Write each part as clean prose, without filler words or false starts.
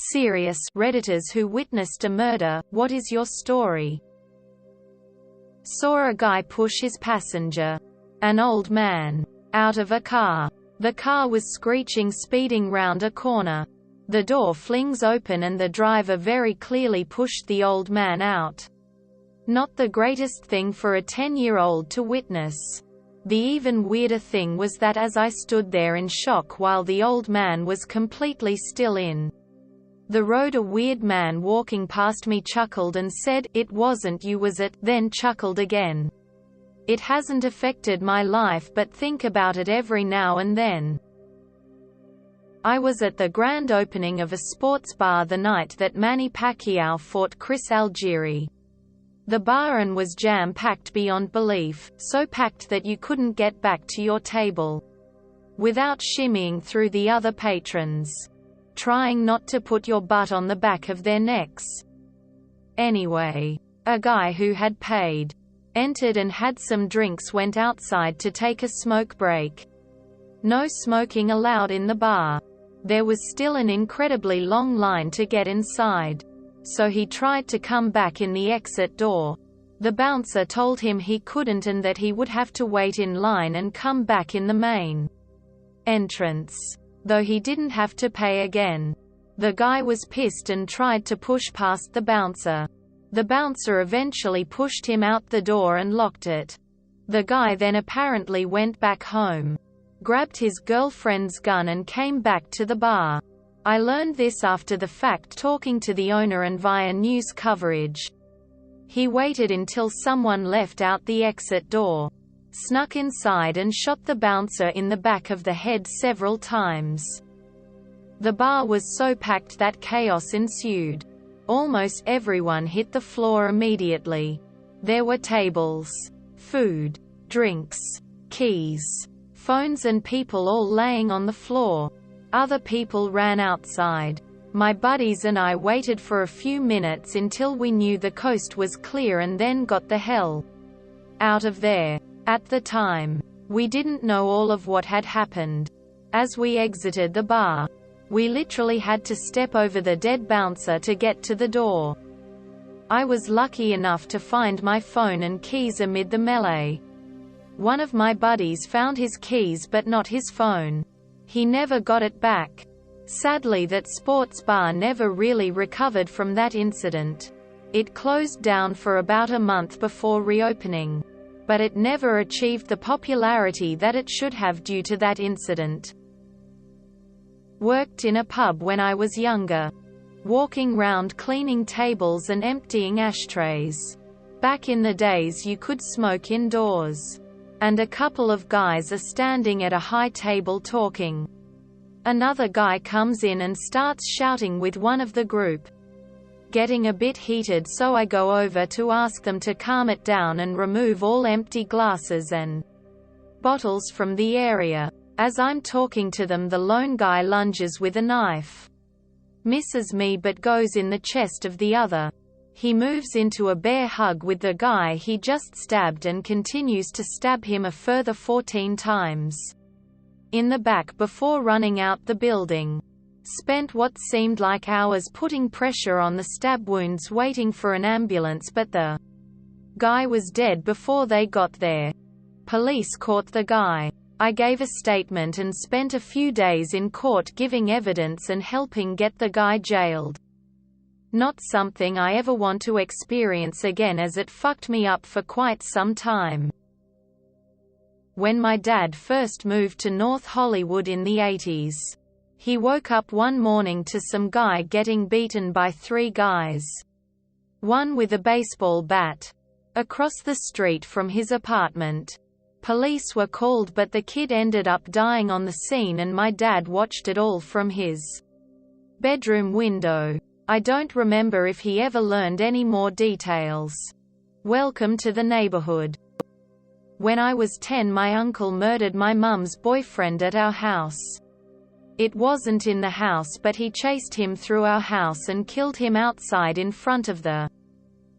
Serious Redditors who witnessed a murder, what is your story? Saw a guy push his passenger, an old man, out of a car. The car was screeching speeding round a corner. The door flings open and the driver very clearly pushed the old man out. Not the greatest thing for a 10-year-old to witness. The even weirder thing was that as I stood there in shock while the old man was completely still in the road, a weird man walking past me chuckled and said, "It wasn't you, was it?" then chuckled again. It hasn't affected my life, but think about it every now and then. I was at the grand opening of a sports bar the night that Manny Pacquiao fought Chris Algieri. The bar was jam-packed beyond belief, so packed that you couldn't get back to your table without shimmying through the other patrons, trying not to put your butt on the back of their necks. Anyway, a guy who had paid, entered and had some drinks, went outside to take a smoke break. No smoking allowed in the bar. There was still an incredibly long line to get inside. So he tried to come back in the exit door. The bouncer told him he couldn't and that he would have to wait in line and come back in the main entrance, though he didn't have to pay again. The guy was pissed and tried to push past the bouncer. The bouncer eventually pushed him out the door and locked it. The guy then apparently went back home, grabbed his girlfriend's gun and came back to the bar. I learned this after the fact, talking to the owner and via news coverage. He waited until someone left out the exit door, snuck inside and shot the bouncer in the back of the head several times. The bar was so packed that chaos ensued. Almost everyone hit the floor immediately. There were tables, food, drinks, keys, phones and people all laying on the floor. Other people ran outside. My buddies and I waited for a few minutes until we knew the coast was clear and then got the hell out of there. At the time, we didn't know all of what had happened. As we exited the bar, we literally had to step over the dead bouncer to get to the door. I was lucky enough to find my phone and keys amid the melee. One of my buddies found his keys but not his phone. He never got it back. Sadly, that sports bar never really recovered from that incident. It closed down for about a month before reopening, but it never achieved the popularity that it should have due to that incident. Worked in a pub when I was younger. Walking round cleaning tables and emptying ashtrays. Back in the days you could smoke indoors. And a couple of guys are standing at a high table talking. Another guy comes in and starts shouting with one of the group. Getting a bit heated, so I go over to ask them to calm it down and remove all empty glasses and bottles from the area. As I'm talking to them, the lone guy lunges with a knife. Misses me but goes in the chest of the other. He moves into a bear hug with the guy he just stabbed and continues to stab him a further 14 times in the back before running out the building. Spent what seemed like hours putting pressure on the stab wounds waiting for an ambulance, but the guy was dead before they got there. Police caught the guy. I gave a statement and spent a few days in court giving evidence and helping get the guy jailed. Not something I ever want to experience again, as it fucked me up for quite some time. When my dad first moved to North Hollywood in the 80s, he woke up one morning to some guy getting beaten by 3 guys. One with a baseball bat. Across the street from his apartment. Police were called but the kid ended up dying on the scene and my dad watched it all from his bedroom window. I don't remember if he ever learned any more details. Welcome to the neighborhood. When I was 10, my uncle murdered my mum's boyfriend at our house. It wasn't in the house, but he chased him through our house and killed him outside in front of the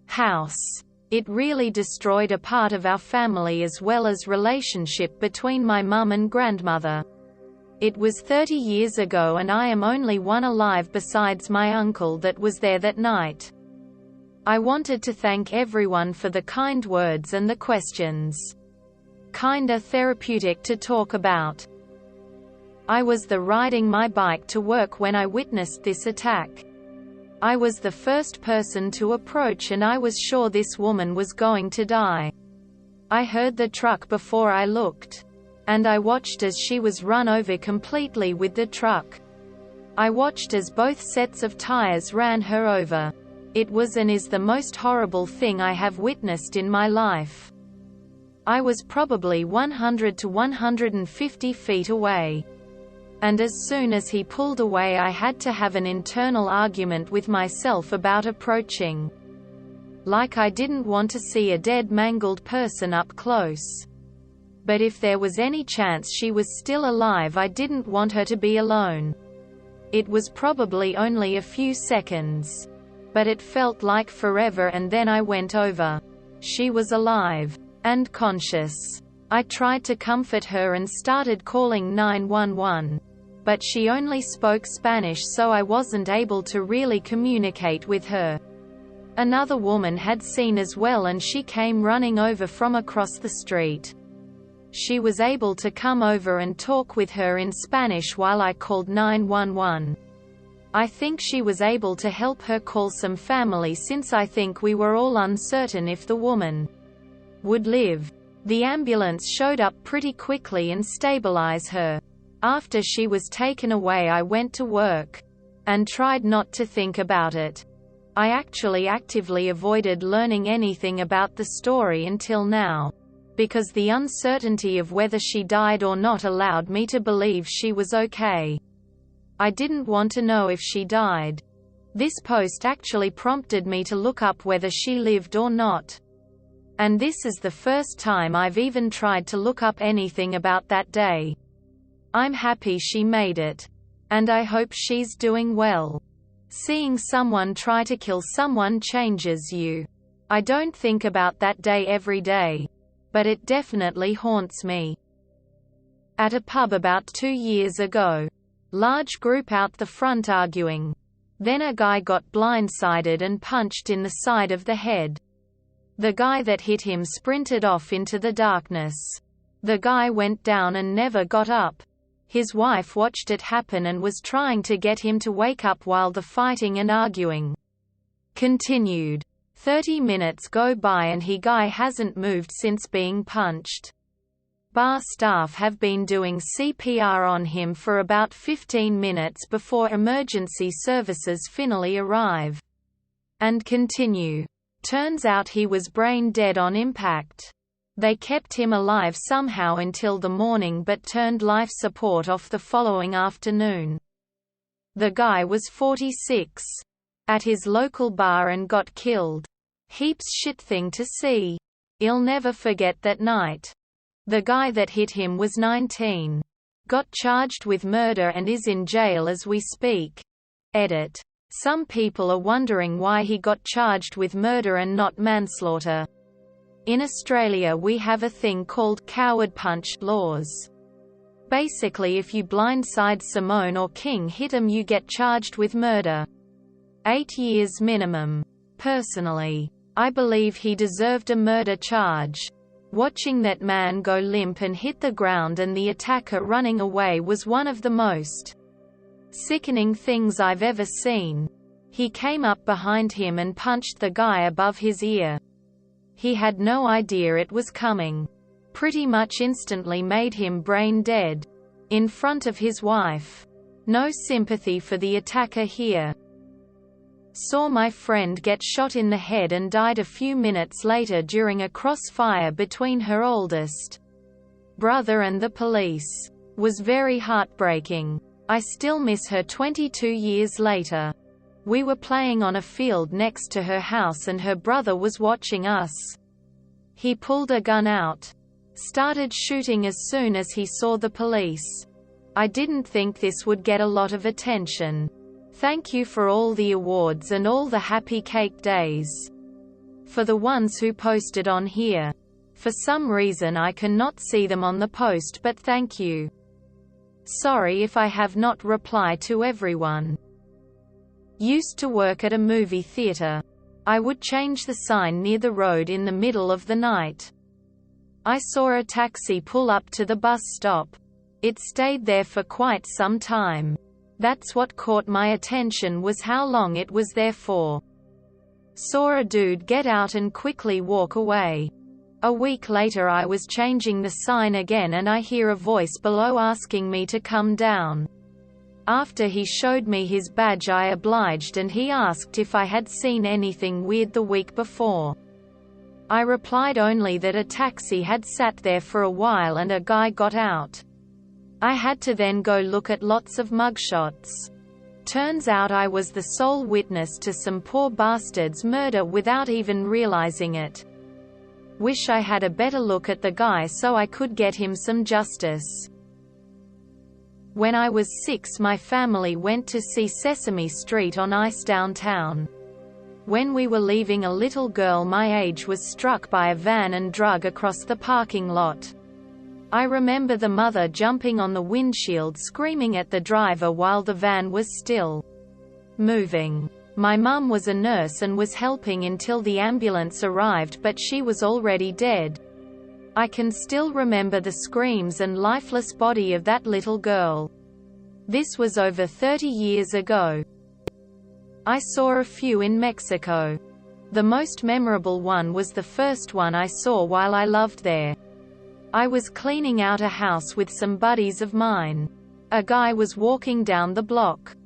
house. It really destroyed a part of our family as well as relationship between my mum and grandmother. It was 30 years ago and I am only one alive besides my uncle that was there that night. I wanted to thank everyone for the kind words and the questions. Kinda therapeutic to talk about. I was riding my bike to work when I witnessed this attack. I was the first person to approach and I was sure this woman was going to die. I heard the truck before I looked. And I watched as she was run over completely with the truck. I watched as both sets of tires ran her over. It was and is the most horrible thing I have witnessed in my life. I was probably 100 to 150 feet away. And as soon as he pulled away I had to have an internal argument with myself about approaching. Like I didn't want to see a dead mangled person up close. But if there was any chance she was still alive I didn't want her to be alone. It was probably only a few seconds. But it felt like forever and then I went over. She was alive. And conscious. I tried to comfort her and started calling 911. But she only spoke Spanish so I wasn't able to really communicate with her. Another woman had seen as well and she came running over from across the street. She was able to come over and talk with her in Spanish while I called 911. I think she was able to help her call some family since I think we were all uncertain if the woman would live. The ambulance showed up pretty quickly and stabilized her. After she was taken away I went to work. And tried not to think about it. I actually actively avoided learning anything about the story until now. Because the uncertainty of whether she died or not allowed me to believe she was okay. I didn't want to know if she died. This post actually prompted me to look up whether she lived or not. And this is the first time I've even tried to look up anything about that day. I'm happy she made it. And I hope she's doing well. Seeing someone try to kill someone changes you. I don't think about that day every day. But it definitely haunts me. At a pub about 2 years ago. Large group out the front arguing. Then a guy got blindsided and punched in the side of the head. The guy that hit him sprinted off into the darkness. The guy went down and never got up. His wife watched it happen and was trying to get him to wake up while the fighting and arguing continued. 30 minutes go by and guy hasn't moved since being punched. Bar staff have been doing CPR on him for about 15 minutes before emergency services finally arrive. And continue. Turns out he was brain dead on impact. They kept him alive somehow until the morning but turned life support off the following afternoon. The guy was 46. At his local bar and got killed. Heaps shit thing to see. I'll never forget that night. The guy that hit him was 19. Got charged with murder and is in jail as we speak. Edit. Some people are wondering why he got charged with murder and not manslaughter. In Australia we have a thing called coward punch laws. Basically if you blindside Simone or King hit him you get charged with murder. 8 years minimum. Personally, I believe he deserved a murder charge. Watching that man go limp and hit the ground and the attacker running away was one of the most sickening things I've ever seen. He came up behind him and punched the guy above his ear. He had no idea it was coming. Pretty much instantly made him brain dead. In front of his wife. No sympathy for the attacker here. Saw my friend get shot in the head and died a few minutes later during a crossfire between her oldest brother and the police. Was very heartbreaking. I still miss her 22 years later. We were playing on a field next to her house and her brother was watching us. He pulled a gun out. Started shooting as soon as he saw the police. I didn't think this would get a lot of attention. Thank you for all the awards and all the happy cake days. For the ones who posted on here. For some reason I cannot see them on the post but thank you. Sorry if I have not replied to everyone. Used to work at a movie theater. I would change the sign near the road in the middle of the night. I saw a taxi pull up to the bus stop. It stayed there for quite some time. That's what caught my attention, was how long it was there for. Saw a dude get out and quickly walk away. A week later I was changing the sign again and I hear a voice below asking me to come down. After he showed me his badge I obliged and he asked if I had seen anything weird the week before. I replied only that a taxi had sat there for a while and a guy got out. I had to then go look at lots of mugshots. Turns out I was the sole witness to some poor bastard's murder without even realizing it. Wish I had a better look at the guy so I could get him some justice. When I was 6, my family went to see Sesame Street on ice downtown. When we were leaving, a little girl my age was struck by a van and dragged across the parking lot. I remember the mother jumping on the windshield screaming at the driver while the van was still moving. My mum was a nurse and was helping until the ambulance arrived, but she was already dead. I can still remember the screams and lifeless body of that little girl. This was over 30 years ago. I saw a few in Mexico. The most memorable one was the first one I saw while I lived there. I was cleaning out a house with some buddies of mine. A guy was walking down the block.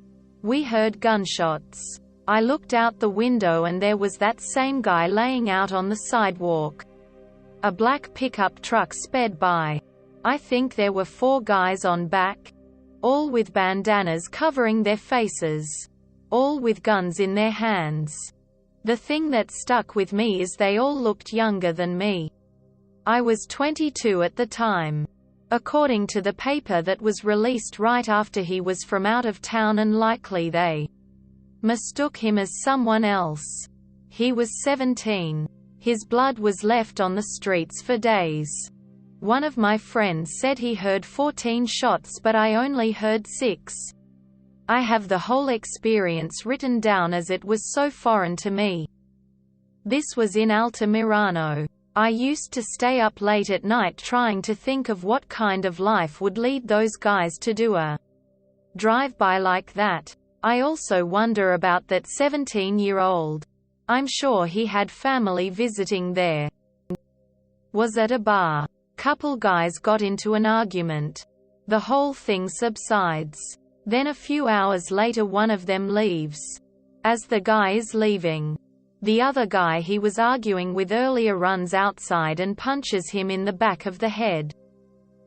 We heard gunshots. I looked out the window and there was that same guy laying out on the sidewalk. A black pickup truck sped by. I think there were 4 guys on back. All with bandanas covering their faces. All with guns in their hands. The thing that stuck with me is they all looked younger than me. I was 22 at the time. According to the paper that was released right after, he was from out of town and likely they mistook him as someone else. He was 17. His blood was left on the streets for days. One of my friends said he heard 14 shots, but I only heard 6. I have the whole experience written down as it was so foreign to me. This was in Altamirano. I used to stay up late at night trying to think of what kind of life would lead those guys to do a drive-by like that. I also wonder about that 17-year-old. I'm sure he had family visiting there. Was at a bar. Couple guys got into an argument. The whole thing subsides. Then a few hours later one of them leaves. As the guy is leaving, the other guy he was arguing with earlier runs outside and punches him in the back of the head,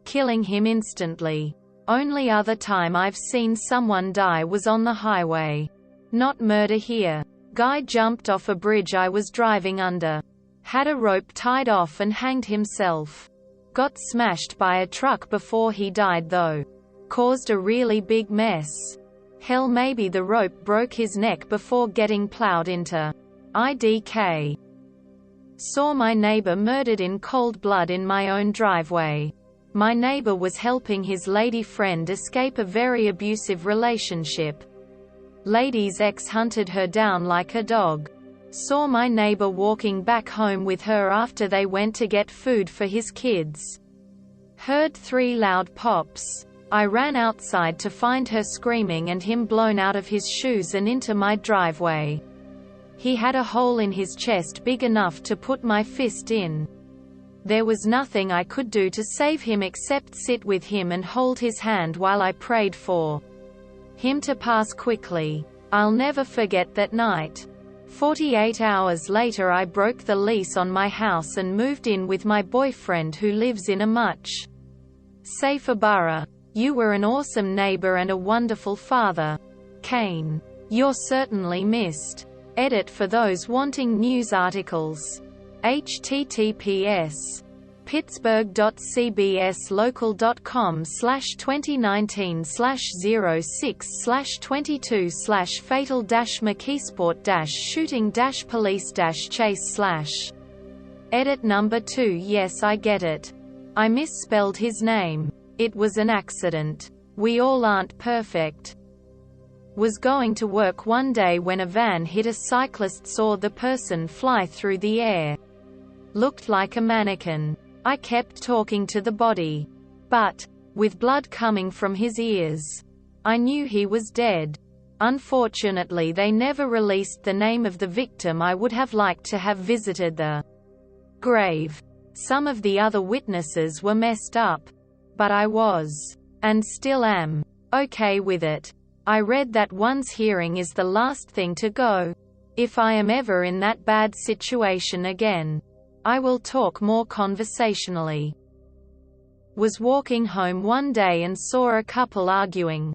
killing him instantly. Only other time I've seen someone die was on the highway. Not murder here. Guy jumped off a bridge I was driving under. Had a rope tied off and hanged himself. Got smashed by a truck before he died though. Caused a really big mess. Hell, maybe the rope broke his neck before getting plowed into. IDK. Saw my neighbor murdered in cold blood in my own driveway. My neighbor was helping his lady friend escape a very abusive relationship. Lady's ex hunted her down like a dog. Saw my neighbor walking back home with her after they went to get food for his kids. Heard 3 loud pops. I ran outside to find her screaming and him blown out of his shoes and into my driveway. He had a hole in his chest big enough to put my fist in. There was nothing I could do to save him except sit with him and hold his hand while I prayed for him to pass quickly. I'll never forget that night. 48 hours later I broke the lease on my house and moved in with my boyfriend who lives in a much safer borough. You were an awesome neighbor and a wonderful father. Kane. You're certainly missed. Edit for those wanting news articles. https pittsburgh.cbs local.com/2019/06/22/fatal-mckeesport-shooting-police-chase/. Edit number 2. Yes, I get it. I misspelled his name. It was an accident. We all aren't perfect. Was going to work one day when a van hit a cyclist, saw the person fly through the air. Looked like a mannequin. I kept talking to the body. But, with blood coming from his ears, I knew he was dead. Unfortunately, they never released the name of the victim. I would have liked to have visited the grave. Some of the other witnesses were messed up. But I was, and still am, okay with it. I read that one's hearing is the last thing to go. If I am ever in that bad situation again, I will talk more conversationally. Was walking home one day and saw a couple arguing.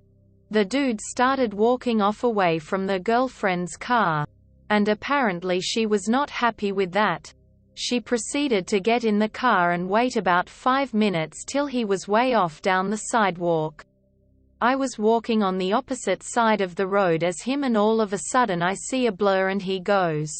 The dude started walking off away from the girlfriend's car. And apparently she was not happy with that. She proceeded to get in the car and wait about 5 minutes till he was way off down the sidewalk. I was walking on the opposite side of the road as him, and all of a sudden I see a blur and he goes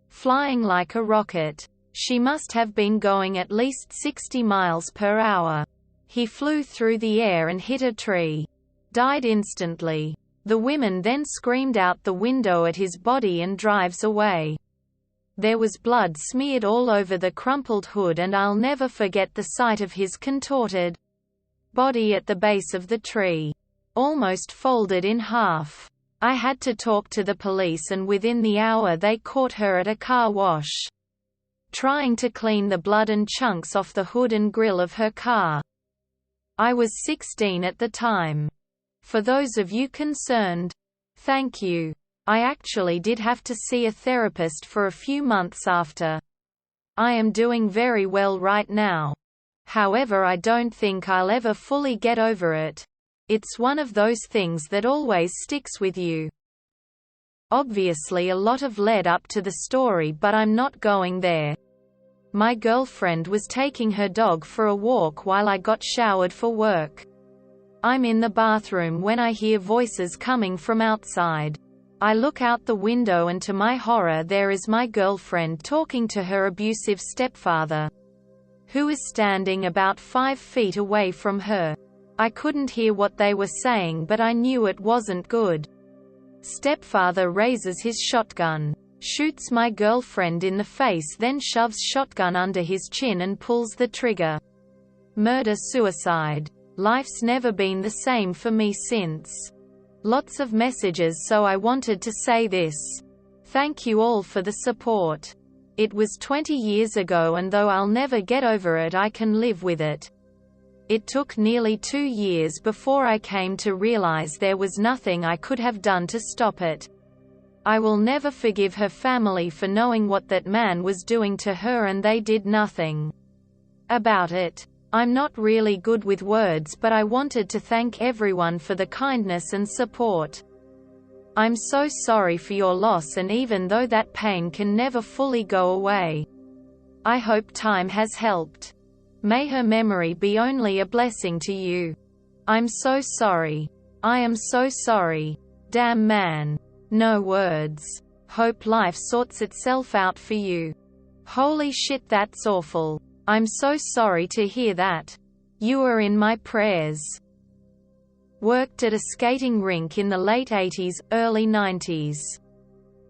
flying like a rocket. She must have been going at least 60 miles per hour. He flew through the air and hit a tree. Died instantly. The woman then screamed out the window at his body and drives away. There was blood smeared all over the crumpled hood, and I'll never forget the sight of his contorted body at the base of the tree. Almost folded in half. I had to talk to the police, and within the hour they caught her at a car wash, trying to clean the blood and chunks off the hood and grille of her car. I was 16 at the time. For those of you concerned, thank you. I actually did have to see a therapist for a few months after. I am doing very well right now. However, I don't think I'll ever fully get over it. It's one of those things that always sticks with you. Obviously a lot of led up to the story, but I'm not going there. My girlfriend was taking her dog for a walk while I got showered for work. I'm in the bathroom when I hear voices coming from outside. I look out the window and to my horror there is my girlfriend talking to her abusive stepfather, who is standing about 5 feet away from her. I couldn't hear what they were saying, but I knew it wasn't good. Stepfather raises his shotgun, shoots my girlfriend in the face, then shoves shotgun under his chin and pulls the trigger. Murder-suicide. Life's never been the same for me since. Lots of messages, so I wanted to say this. Thank you all for the support. It was 20 years ago, and though I'll never get over it, I can live with it. It took nearly 2 years before I came to realize there was nothing I could have done to stop it. I will never forgive her family for knowing what that man was doing to her, and they did nothing about it. I'm not really good with words, but I wanted to thank everyone for the kindness and support. I'm so sorry for your loss, and even though that pain can never fully go away, I hope time has helped. May her memory be only a blessing to you. I'm so sorry. I am so sorry. Damn man. No words. Hope life sorts itself out for you. Holy shit, that's awful. I'm so sorry to hear that. You are in my prayers. Worked at a skating rink in the late 80s, early 90s.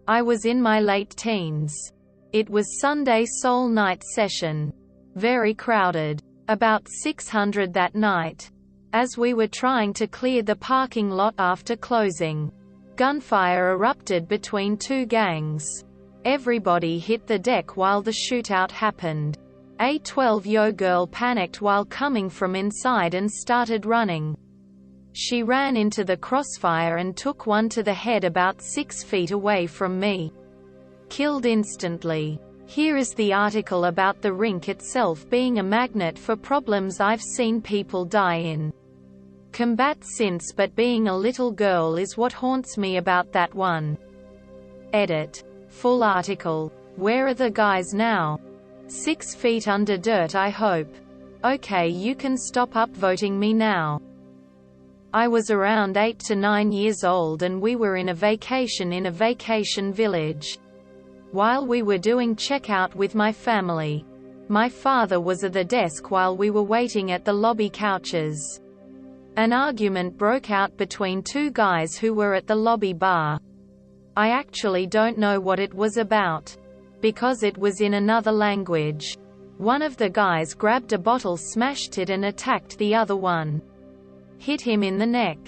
I was in my late teens. It was Sunday soul night session. Very crowded. About 600 that night. As we were trying to clear the parking lot after closing, gunfire erupted between two gangs. Everybody hit the deck while the shootout happened. A 12-year-old girl panicked while coming from inside and started running. She ran into the crossfire and took one to the head about 6 feet away from me. Killed instantly. Here is the article about the rink itself being a magnet for problems I've seen people die in. Combat since, but being a little girl is what haunts me about that one. Edit. Full article. Where are the guys now? 6 feet under dirt, I hope. Okay, you can stop upvoting me now. I was around 8 to 9 years old and we were in a vacation village. While we were doing checkout with my family, my father was at the desk while we were waiting at the lobby couches. An argument broke out between two guys who were at the lobby bar. I actually don't know what it was about, because it was in another language. One of the guys grabbed a bottle, smashed it, and attacked the other one. Hit him in the neck.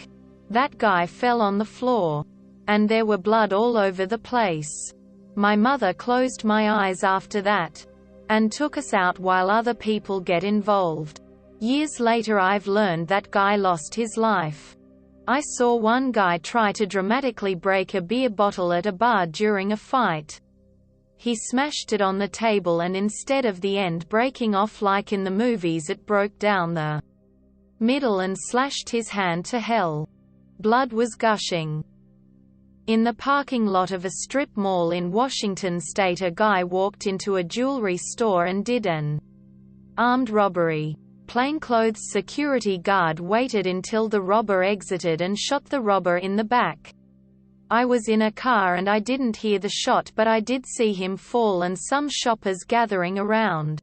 That guy fell on the floor. And there were blood all over the place. My mother closed my eyes after that. And took us out while other people get involved. Years later I've learned that guy lost his life. I saw one guy try to dramatically break a beer bottle at a bar during a fight. He smashed it on the table, and instead of the end breaking off like in the movies, it broke down the middle and slashed his hand to hell. Blood was gushing. In the parking lot of a strip mall in Washington state, a guy walked into a jewelry store and did an armed robbery. Plainclothes security guard waited until the robber exited and shot the robber in the back. I was in a car and I didn't hear the shot, but I did see him fall and some shoppers gathering around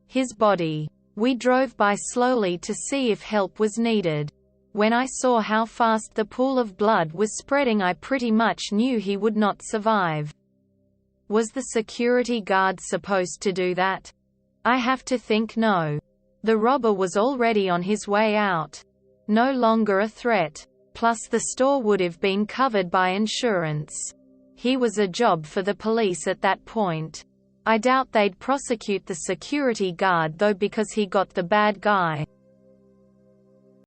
his body. We drove by slowly to see if help was needed. When I saw how fast the pool of blood was spreading, I pretty much knew he would not survive. Was the security guard supposed to do that? I have to think no. The robber was already on his way out. No longer a threat. Plus the store would have been covered by insurance. He was a job for the police at that point. I doubt they'd prosecute the security guard though, because he got the bad guy.